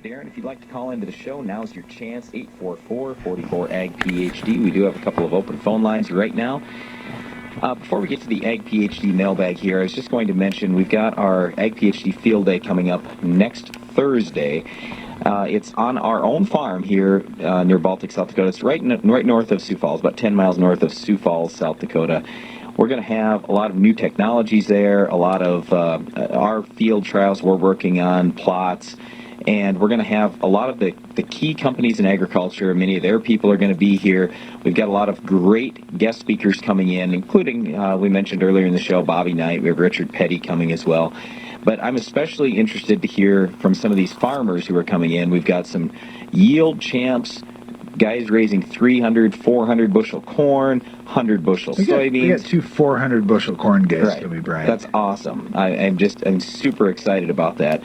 Darren, if you'd like to call into the show, now's your chance. 844-44-AG-PHD. We do have a couple of open phone lines right now. Before we get to the Ag PhD mailbag here, I was just going to mention we've got our Ag PhD Field Day coming up next Thursday. It's on our own farm here near Baltic, South Dakota. It's right north of Sioux Falls, about 10 miles north of Sioux Falls, South Dakota. We're going to have a lot of new technologies there, a lot of our field trials we're working on, plots, and we're going to have a lot of the key companies in agriculture. Many of their people are going to be here. We've got a lot of great guest speakers coming in, including, we mentioned earlier in the show, Bobby Knight. We have Richard Petty coming as well. But I'm especially interested to hear from some of these farmers who are coming in. We've got some yield champs, guys raising 300, 400 bushel corn, 100 bushel soybeans. We got two 400 bushel corn guys right. coming, Brian. That's awesome. I'm super excited about that.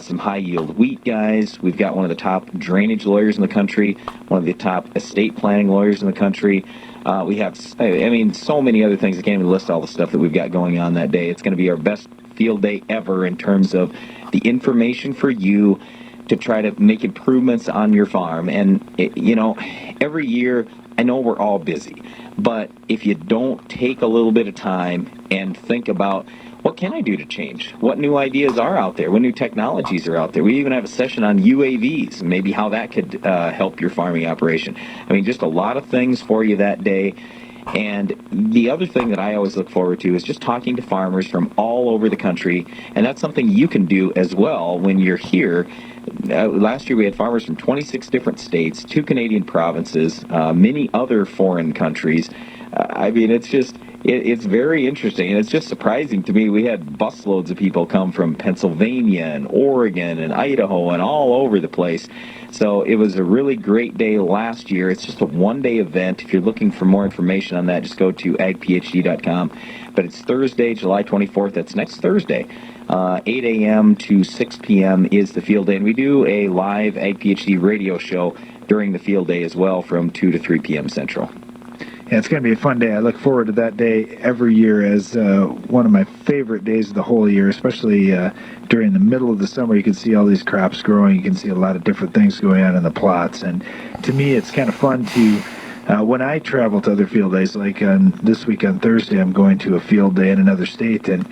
Some high yield wheat guys. We've got one of the top drainage lawyers in the country, one of the top estate planning lawyers in the country. We have, so many other things. I can't even list all the stuff that we've got going on that day. It's going to be our best field day ever in terms of the information for you to try to make improvements on your farm. And, every year, I know we're all busy, but if you don't take a little bit of time and think about what can I do to change, what new ideas are out there, what new technologies are out there. We even have a session on UAVs and maybe how that could help your farming operation. Just a lot of things for you that day. And the other thing that I always look forward to is just talking to farmers from all over the country, and that's something you can do as well when you're here. Last year we had farmers from 26 different states, 2 Canadian provinces, many other foreign countries. It's very interesting, and it's just surprising to me. We had busloads of people come from Pennsylvania and Oregon and Idaho and all over the place. So it was a really great day last year. It's just a one-day event. If you're looking for more information on that, just go to agphd.com. But it's Thursday, July 24th. That's next Thursday. 8 a.m. to 6 p.m. is the field day. And we do a live Ag PhD radio show during the field day as well from 2 to 3 p.m. Central. Yeah, it's going to be a fun day. I look forward to that day every year as one of my favorite days of the whole year, especially during the middle of the summer. You can see all these crops growing. You can see a lot of different things going on in the plots. And to me, it's kind of fun to, when I travel to other field days, like this week on Thursday, I'm going to a field day in another state, and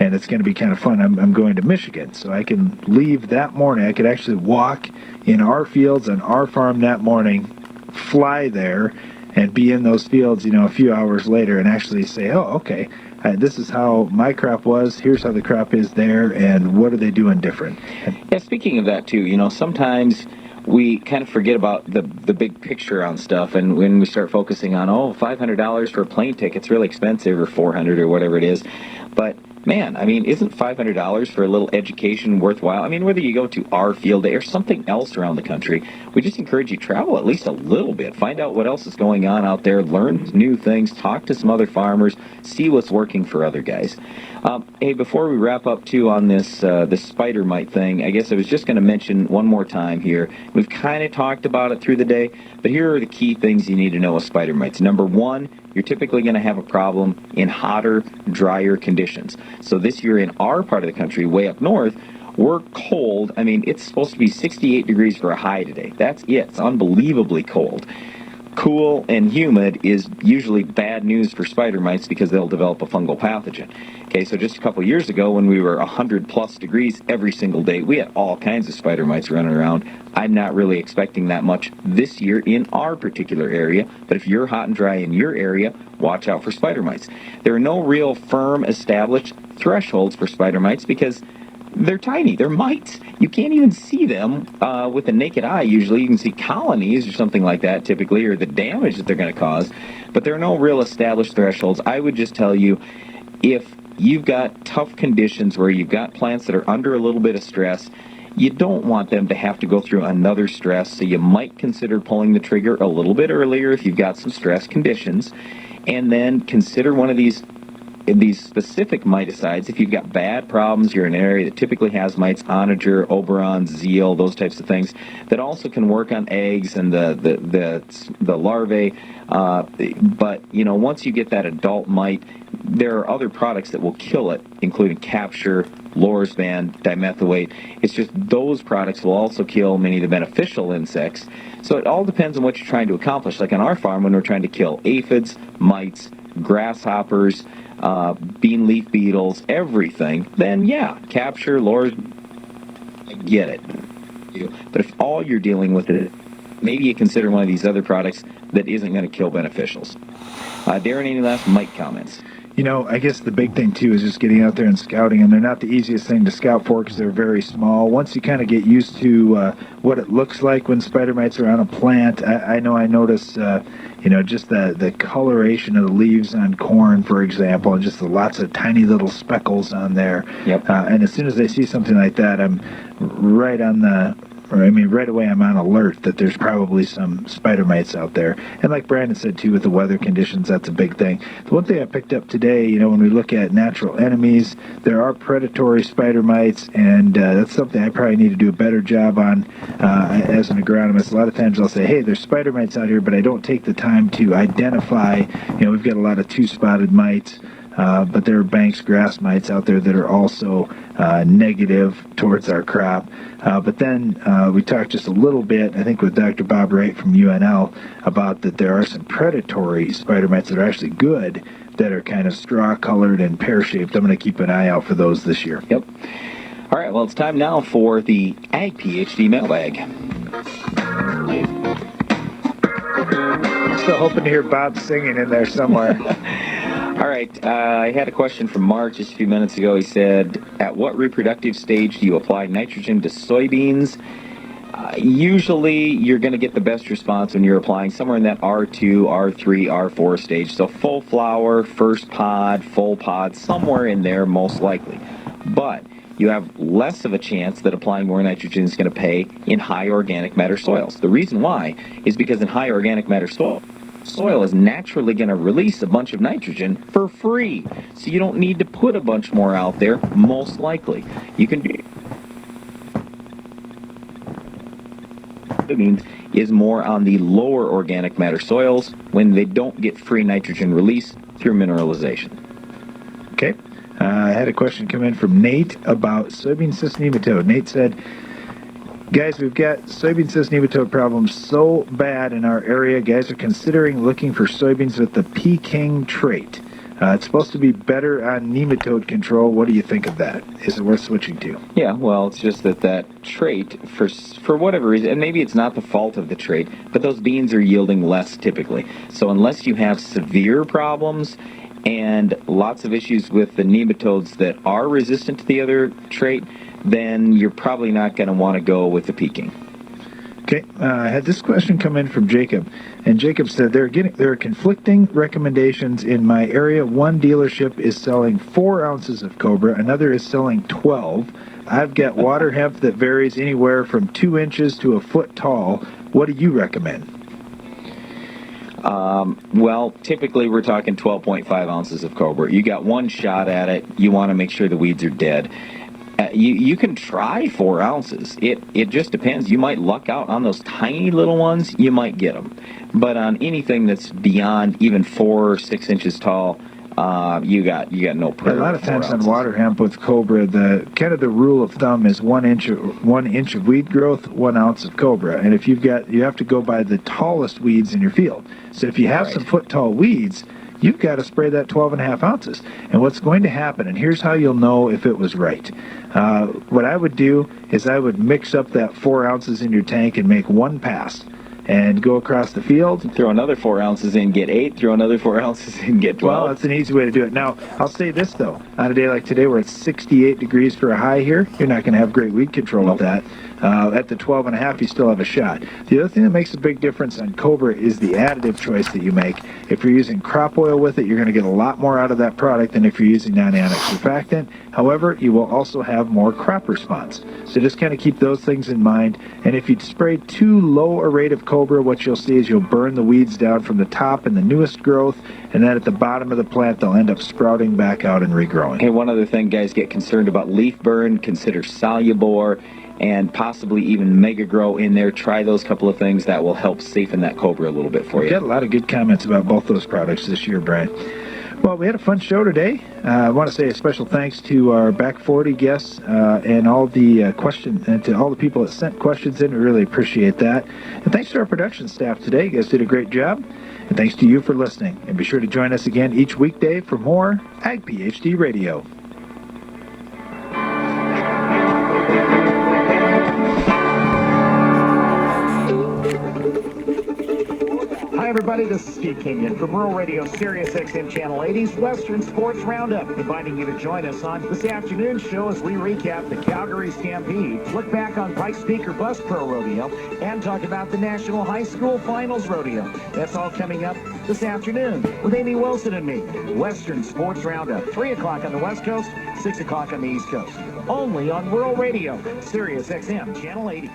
it's going to be kind of fun. I'm going to Michigan, so I can leave that morning. I could actually walk in our fields on our farm that morning, fly there, and be in those fields, a few hours later and actually say, oh, okay, this is how my crop was, here's how the crop is there, and what are they doing different? Yeah, speaking of that, too, sometimes we kind of forget about the big picture on stuff, and when we start focusing on, $500 for a plane ticket's really expensive, or $400 or whatever it is, but man, isn't $500 for a little education worthwhile? Whether you go to our field day or something else around the country, we just encourage you to travel at least a little bit. Find out what else is going on out there. Learn new things. Talk to some other farmers. See what's working for other guys. Hey, before we wrap up, too, on this spider mite thing, I guess I was just going to mention one more time here. We've kind of talked about it through the day, but here are the key things you need to know with spider mites. Number one, you're typically going to have a problem in hotter, drier conditions. So this year in our part of the country, way up north, we're cold. It's supposed to be 68 degrees for a high today. That's it. It's unbelievably cold. Cool and humid is usually bad news for spider mites because they'll develop a fungal pathogen. Okay, so just a couple years ago when we were 100-plus degrees every single day, we had all kinds of spider mites running around. I'm not really expecting that much this year in our particular area, but if you're hot and dry in your area, watch out for spider mites. There are no real firm established thresholds for spider mites because they're tiny. They're mites. You can't even see them with the naked eye. Usually you can see colonies or something like that typically, or the damage that they're going to cause. But there are no real established thresholds. I would just tell you, if you've got tough conditions where you've got plants that are under a little bit of stress, you don't want them to have to go through another stress. So you might consider pulling the trigger a little bit earlier if you've got some stress conditions. And then consider one of these specific miticides. If you've got bad problems, you're in an area that typically has mites, onager, oberon, zeal, those types of things, that also can work on eggs and the larvae. But, once you get that adult mite, there are other products that will kill it, including Capture, lorsban, dimethylate. It's just those products will also kill many of the beneficial insects. So it all depends on what you're trying to accomplish. Like on our farm, when we're trying to kill aphids, mites, grasshoppers, bean leaf beetles, everything, then yeah, capture, lures, I get it. But if all you're dealing with it, maybe you consider one of these other products that isn't going to kill beneficials. Darren, any last mite comments? I guess the big thing, too, is just getting out there and scouting, and they're not the easiest thing to scout for because they're very small. Once you kind of get used to what it looks like when spider mites are on a plant, I know I notice, just the coloration of the leaves on corn, for example, and just the lots of tiny little speckles on there. Yep. And as soon as I see something like that, I'm right away I'm on alert that there's probably some spider mites out there. And like Brandon said, too, with the weather conditions, that's a big thing. The one thing I picked up today, when we look at natural enemies, there are predatory spider mites, and that's something I probably need to do a better job on as an agronomist. A lot of times I'll say, hey, there's spider mites out here, but I don't take the time to identify, we've got a lot of two-spotted mites. But there are Banks grass mites out there that are also negative towards our crop. But then we talked just a little bit, I think with Dr. Bob Wright from UNL, about that there are some predatory spider mites that are actually good, that are kind of straw-colored and pear-shaped. I'm going to keep an eye out for those this year. Yep. All right, well, it's time now for the Ag PhD mailbag. Still hoping to hear Bob singing in there somewhere. All right, I had a question from Mark just a few minutes ago. He said, at what reproductive stage do you apply nitrogen to soybeans? Usually you're going to get the best response when you're applying somewhere in that R2, R3, R4 stage. So full flower, first pod, full pod, somewhere in there most likely. But you have less of a chance that applying more nitrogen is going to pay in high organic matter soils. The reason why is because in high organic matter soil is naturally going to release a bunch of nitrogen for free. So you don't need to put a bunch more out there, most likely. You can be... It means is more on the lower organic matter soils when they don't get free nitrogen release through mineralization. Okay. I had a question come in from Nate about soybean cyst nematode. Nate said, guys, we've got soybean cyst nematode problems so bad in our area. Guys are considering looking for soybeans with the Peking trait. It's supposed to be better on nematode control. What do you think of that? Is it worth switching to? Yeah, well, it's just that trait, for whatever reason, and maybe it's not the fault of the trait, but those beans are yielding less typically. So unless you have severe problems and lots of issues with the nematodes that are resistant to the other trait, then you're probably not going to want to go with the Peking. Okay, I had this question come in from Jacob, and Jacob said there are conflicting recommendations in my area. One dealership is selling 4 ounces of Cobra, another is selling 12. I've got water hemp that varies anywhere from 2 inches to a foot tall. What do you recommend? Well, typically we're talking 12.5 ounces of Cobra. You got one shot at it. You want to make sure the weeds are dead. You can try 4 ounces. It just depends. You might luck out on those tiny little ones. You might get them. But on anything that's beyond even 4 or 6 inches tall, you got no prayer. A lot of times on water hemp with Cobra, the rule of thumb is 1 inch of weed growth, 1 ounce of Cobra. And if you have to go by the tallest weeds in your field. So if you have some foot tall weeds, you've got to spray that 12.5 ounces. And what's going to happen, and here's how you'll know if it was right. What I would do is I would mix up that 4 ounces in your tank and make one pass and go across the field. Throw another 4 ounces in, get 8. Throw another 4 ounces in, get 12. Well, that's an easy way to do it. Now, I'll say this, though. On a day like today where it's 68 degrees for a high here, you're not going to have great weed control with that. At the 12.5, you still have a shot. The other thing that makes a big difference on Cobra is the additive choice that you make. If you're using crop oil with it, you're going to get a lot more out of that product than if you're using non-annex surfactant. However, you will also have more crop response. So just kind of keep those things in mind. And if you spray too low a rate of Cobra, what you'll see is you'll burn the weeds down from the top and the newest growth, and then at the bottom of the plant, they'll end up sprouting back out and regrowing. Hey, one other thing, guys, get concerned about leaf burn. Consider Solubor and possibly even Mega Grow in there. Try those couple of things. That will help safeten that Cobra a little bit for you. We've got a lot of good comments about both those products this year, Brian. Well, we had a fun show today. I want to say a special thanks to our Back 40 guests and all the and to all the people that sent questions in. We really appreciate that. And thanks to our production staff today. You guys did a great job. And thanks to you for listening. And be sure to join us again each weekday for more Ag PhD Radio. Hi, everybody. This is Steve Kenyon from Rural Radio Sirius XM Channel 80's Western Sports Roundup, inviting you to join us on this afternoon's show as we recap the Calgary Stampede, look back on Pikes Peak or Bus Pro Rodeo, and talk about the National High School Finals Rodeo. That's all coming up this afternoon with Amy Wilson and me. Western Sports Roundup, 3 o'clock on the West Coast, 6 o'clock on the East Coast. Only on Rural Radio, Sirius XM Channel 80.